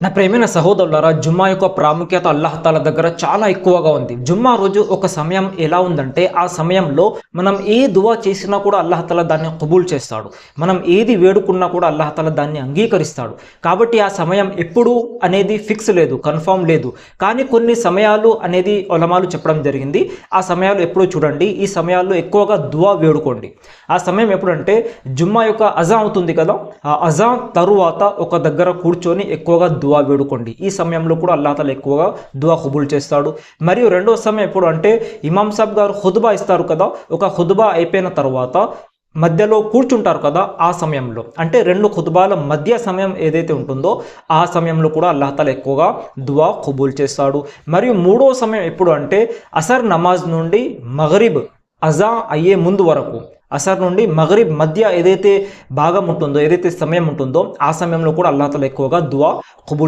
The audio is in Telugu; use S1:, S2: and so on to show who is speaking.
S1: నా ప్రియమైన సహోదరులారా, జుమ్మా యొక్క ప్రాముఖ్యత అల్లాహ్ తాలా దగ్గర చాలా ఎక్కువగా ఉంది. జుమ్మా రోజు ఒక సమయం ఎలా ఉందంటే, ఆ సమయంలో మనం ఏ దువా చేసినా కూడా అల్లాహ్ తాలా దాన్ని కబూల్ చేస్తాడు. మనం ఏది వేడుకున్నా కూడా అల్లాహ్ తాలా దాన్ని అంగీకరిస్తాడు. కాబట్టి ఆ సమయం ఎప్పుడు అనేది ఫిక్స్ లేదు, కన్ఫర్మ్ లేదు. కానీ కొన్ని సమయాలు అనేది ఉలమాలు చెప్పడం జరిగింది. ఆ సమయాలు ఎప్పుడో చూడండి, ఈ సమయాల్లో ఎక్కువగా దువా వేడుకోండి. ఆ సమయం ఎప్పుడంటే, జుమ్మా యొక్క అజా అవుతుంది కదా, ఆ అజా తరువాత ఒక దగ్గర కూర్చొని ఎక్కువగా దువా వేడుకోండి. ఈ సమయంలో కూడా అల్లాహ్ తాలా ఎక్కువగా దువా కబూల్ చేస్తాడు. మరియు రెండో సమయం ఎప్పుడు అంటే, ఇమాం సాబ్ గారు ఖుతుబా ఇస్తారు కదా, ఒక ఖుతుబా అయిపోయిన తర్వాత మధ్యలో కూర్చుంటారు కదా, ఆ సమయంలో అంటే రెండు ఖుతుబాల మధ్య సమయం ఏదైతే ఉంటుందో ఆ సమయంలో కూడా అల్లాహ్ తాలా ఎక్కువగా దువా కబూల్ చేస్తాడు. మరియు మూడో సమయం ఎప్పుడు అంటే, అసర్ నమాజ్ నుండి మగరిబ్ అజా అయ్యే ముందు వరకు, అసర్ నుండి మగరిబ్ మధ్య ఏదైతే భాగం ఉంటుందో, ఏదైతే సమయం ఉంటుందో ఆ సమయంలో కూడా అల్లాహ్ తాలా ఎక్కువగా దువా కబూల్